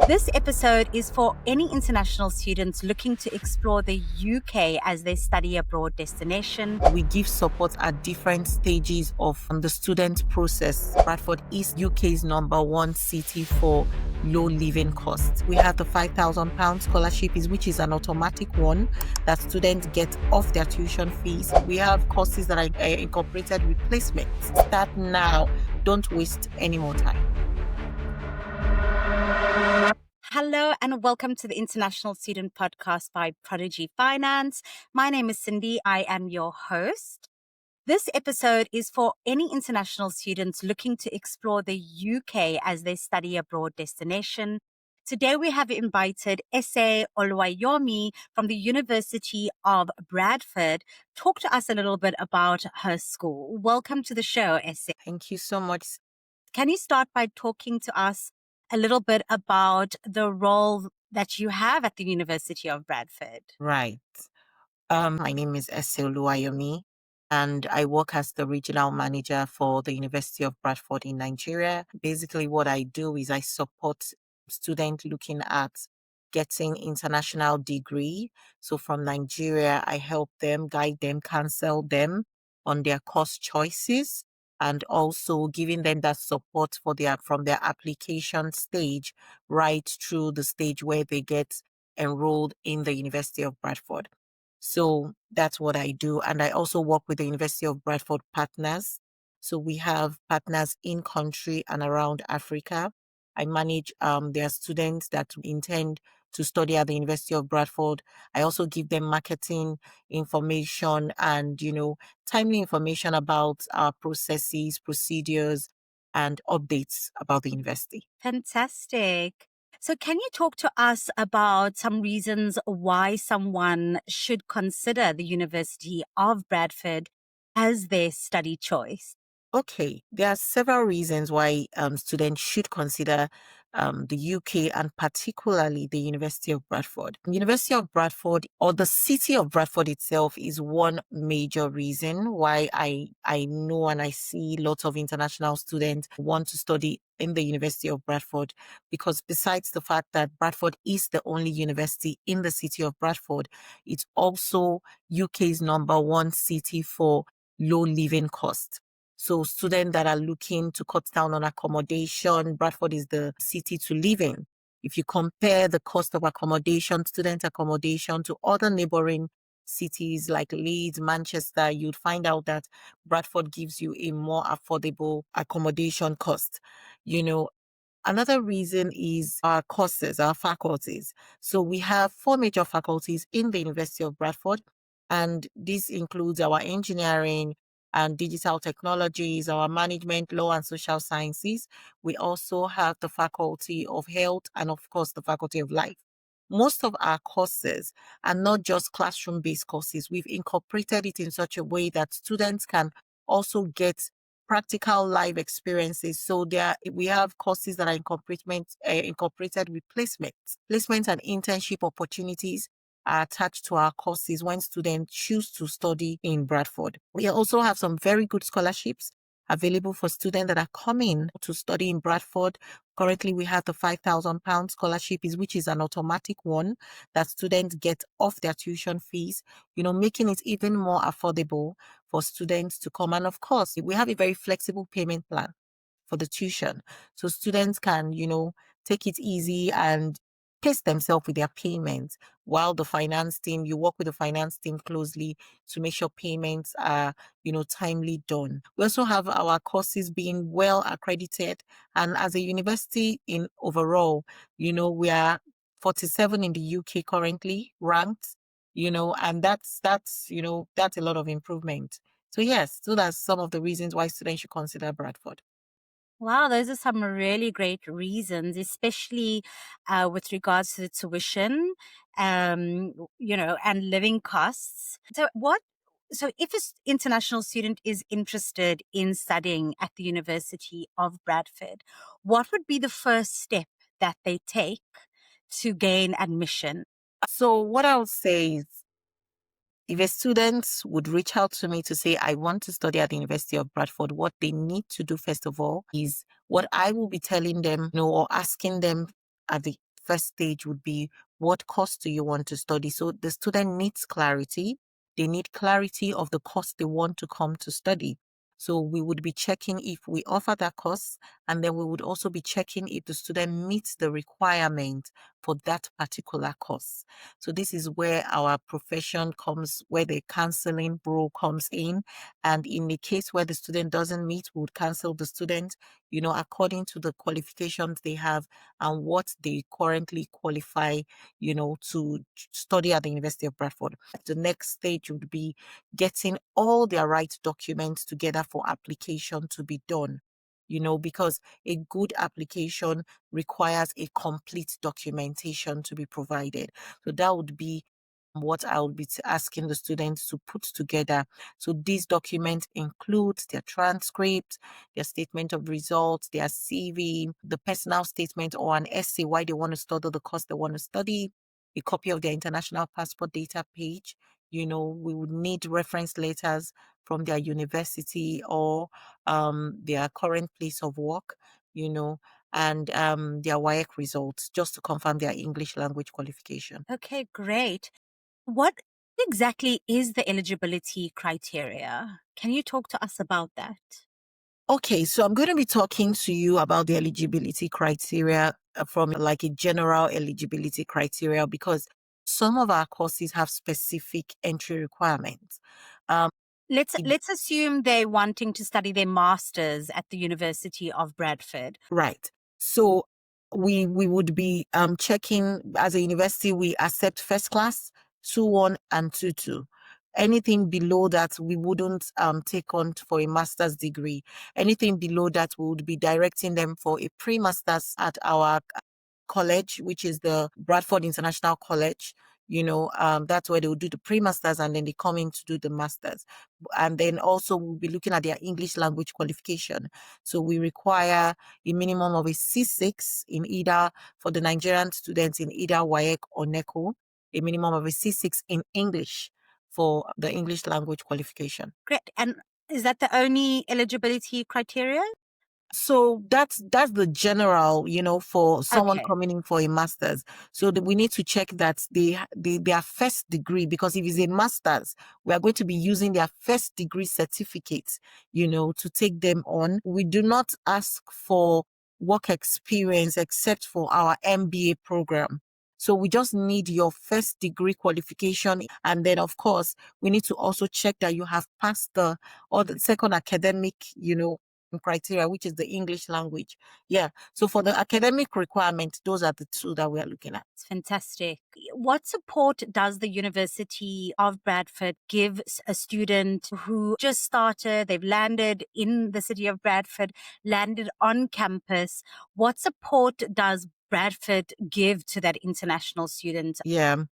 This episode is for any international students looking to explore the UK as their study abroad destination. We give support at different stages of the student process. Bradford is UK's #1 city for low living costs. We have the £5,000 scholarship, which is an automatic one that students get off their tuition fees. We have courses that are incorporated with placements. Start now. Don't waste any more time. Hello and welcome to the International Student Podcast by Prodigy Finance. My name is Cyndi. I am your host. This episode is for any international students looking to explore the UK as their study abroad destination. Today we have invited Ese Oluwayomi from the University of Bradford. Talk to us a little bit about her school. Welcome to the show, Ese. Thank you so much. Can you start by talking to us a little bit about the role that you have at the University of Bradford? Right. My name is Ese Oluwayomi, and I work as the regional manager for the University of Bradford in Nigeria. Basically, what I do is I support students looking at getting international degree. So from Nigeria, I help them, guide them, counsel them on their course choices, and also giving them that support for from their application stage right through the stage where they get enrolled in the University of Bradford. So that's what I do. And I also work with the University of Bradford partners. So we have partners in country and around Africa. I manage their students that intend to study at the University of Bradford. I also give them marketing information and, timely information about our processes, procedures, and updates about the university. Fantastic. So can you talk to us about some reasons why someone should consider the University of Bradford as their study choice? Okay, there are several reasons why students should consider the UK and particularly the University of Bradford. The University of Bradford, or the city of Bradford itself, is one major reason why I know and I see lots of international students want to study in the University of Bradford, because besides the fact that Bradford is the only university in the city of Bradford, it's also UK's #1 city for low living costs. So students that are looking to cut down on accommodation, Bradford is the city to live in. If you compare the cost of accommodation, student accommodation, to other neighboring cities like Leeds, Manchester, you'd find out that Bradford gives you a more affordable accommodation cost. Another reason is our courses, our faculties. So we have 4 major faculties in the University of Bradford, and this includes our engineering and digital technologies, our management, law and social sciences. We also have the Faculty of Health and, of course, the Faculty of Life. Most of our courses are not just classroom-based courses. We've incorporated it in such a way that students can also get practical live experiences. So we have courses that are incorporated with placements and internship opportunities are attached to our courses when students choose to study in Bradford. We also have some very good scholarships available for students that are coming to study in Bradford. Currently, we have the £5,000 scholarship, which is an automatic one that students get off their tuition fees, making it even more affordable for students to come. And of course, we have a very flexible payment plan for the tuition. So students can, take it easy and pace themselves with their payments, while you work with the finance team closely to make sure payments are, timely done. We also have our courses being well accredited, and as a university in overall, we are 47 in the UK currently ranked, and that's a lot of improvement. So yes, so that's some of the reasons why students should consider Bradford. Wow, those are some really great reasons, especially with regards to the tuition, and living costs. So if an international student is interested in studying at the University of Bradford, what would be the first step that they take to gain admission? So what I would say is, if a student would reach out to me to say, I want to study at the University of Bradford, what they need to do, first of all, is what I will be telling them, or asking them at the first stage would be, what course do you want to study? So the student needs clarity. They need clarity of the course they want to come to study. So we would be checking if we offer that course, and then we would also be checking if the student meets the requirement for that particular course. So this is where our profession comes, where the counseling role comes in. And in the case where the student doesn't meet, we would counsel the student, according to the qualifications they have and what they currently qualify, to study at the University of Bradford. The next stage would be getting all their right documents together for application to be done. Because a good application requires a complete documentation to be provided. So that would be what I would be asking the students to put together. So these documents include their transcript, their statement of results, their CV, the personal statement or an essay why they want to study the course they want to study, a copy of their international passport data page. We would need reference letters from their university or their current place of work, and their WAEC results, just to confirm their English language qualification. Okay, great. What exactly is the eligibility criteria? Can you talk to us about that? Okay, so I'm going to be talking to you about the eligibility criteria from like a general eligibility criteria, because some of our courses have specific entry requirements. Let's assume they're wanting to study their masters at the University of Bradford. Right. So we would be checking, as a university, we accept first class, 2-1 and 2-2. Anything below that we wouldn't take on for a master's degree. Anything below that we would be directing them for a pre-master's at our college, which is the Bradford International College. That's where they will do the pre-masters and then they come in to do the masters. And then also we'll be looking at their English language qualification. So we require a minimum of a C6 in either, for the Nigerian students, in either WAEC or NECO, a minimum of a C6 in English for the English language qualification. Great. And is that the only eligibility criteria? So that's the general, for someone Okay. coming in for a master's. So we need to check that their first degree, because if it's a master's, we are going to be using their first degree certificate, to take them on. We do not ask for work experience except for our MBA program. So we just need your first degree qualification. And then, of course, we need to also check that you have passed the second academic, criteria, which is the English language. Yeah. So for the academic requirements, those are the two that we are looking at. It's fantastic. What support does the University of Bradford give a student who just started, they've landed in the city of Bradford, landed on campus? What support does Bradford give to that international student? Yeah.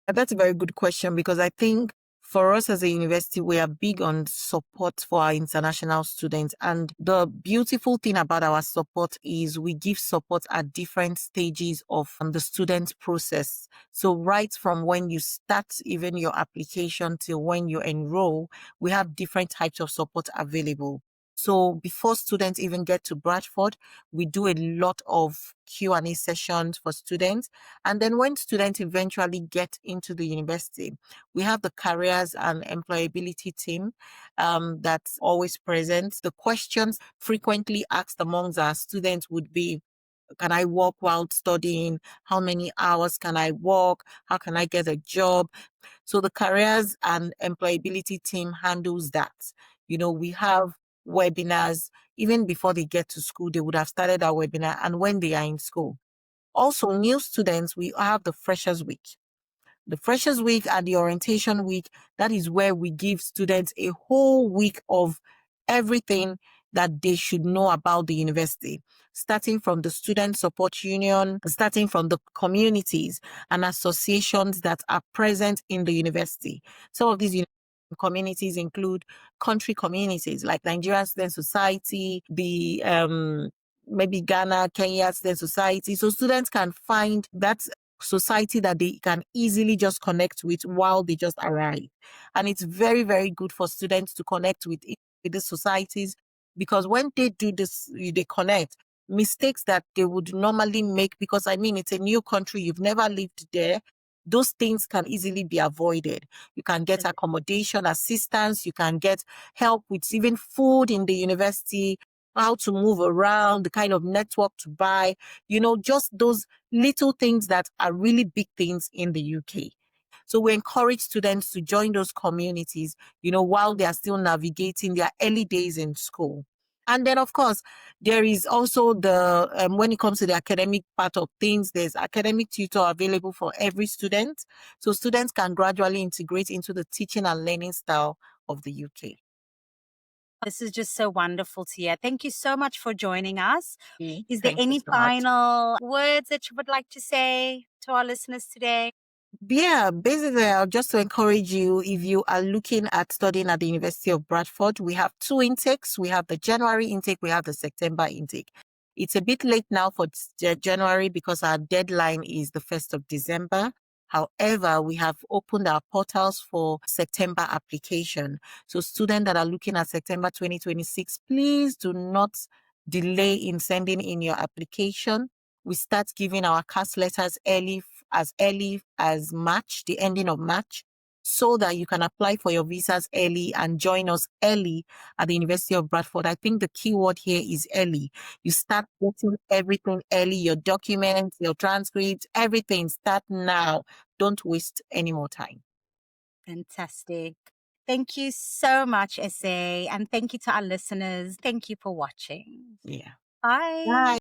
That's a very good question, because I think for us as a university, we are big on support for our international students. And the beautiful thing about our support is we give support at different stages of the student process. So right from when you start even your application till when you enroll, we have different types of support available. So before students even get to Bradford, we do a lot of Q&A sessions for students. And then when students eventually get into the university, we have the careers and employability team that's always present. The questions frequently asked amongst our students would be, can I work while studying? How many hours can I work? How can I get a job? So the careers and employability team handles that. We have webinars. Even before they get to school, they would have started our webinar, and when they are in school. Also, new students, we have the Freshers Week. The Freshers Week and the Orientation Week, that is where we give students a whole week of everything that they should know about the university, starting from the Student Support Union, starting from the communities and associations that are present in the university. Some of these communities include country communities like Nigerian Student Society, the maybe Ghana, Kenya Student Society. So students can find that society that they can easily just connect with while they just arrive. And it's very, very good for students to connect with the societies, because when they do this, they connect. mistakes that they would normally make, because I mean, it's a new country, you've never lived there. Those things can easily be avoided. You can get accommodation assistance, you can get help with even food in the university, how to move around, the kind of network to buy, just those little things that are really big things in the UK. So we encourage students to join those communities, while they are still navigating their early days in school. And then, of course, there is also when it comes to the academic part of things, there's academic tutor available for every student. So students can gradually integrate into the teaching and learning style of the UK. This is just so wonderful to hear. Thank you so much for joining us. Is there Thank you any so much. final words that you would like to say to our listeners today? Yeah, basically, just to encourage you, if you are looking at studying at the University of Bradford, we have two intakes. We have the January intake, we have the September intake. It's a bit late now for January because our deadline is the 1st of December. However, we have opened our portals for September application. So students that are looking at September 2026, please do not delay in sending in your application. We start giving our cast letters early as March, the ending of March, so that you can apply for your visas early and join us early at the University of Bradford. I think the key word here is early. You start getting everything early, your documents, your transcripts, everything. Start now. Don't waste any more time. Fantastic. Thank you so much, Ese, and thank you to our listeners. Thank you for watching. Yeah. Bye. Bye.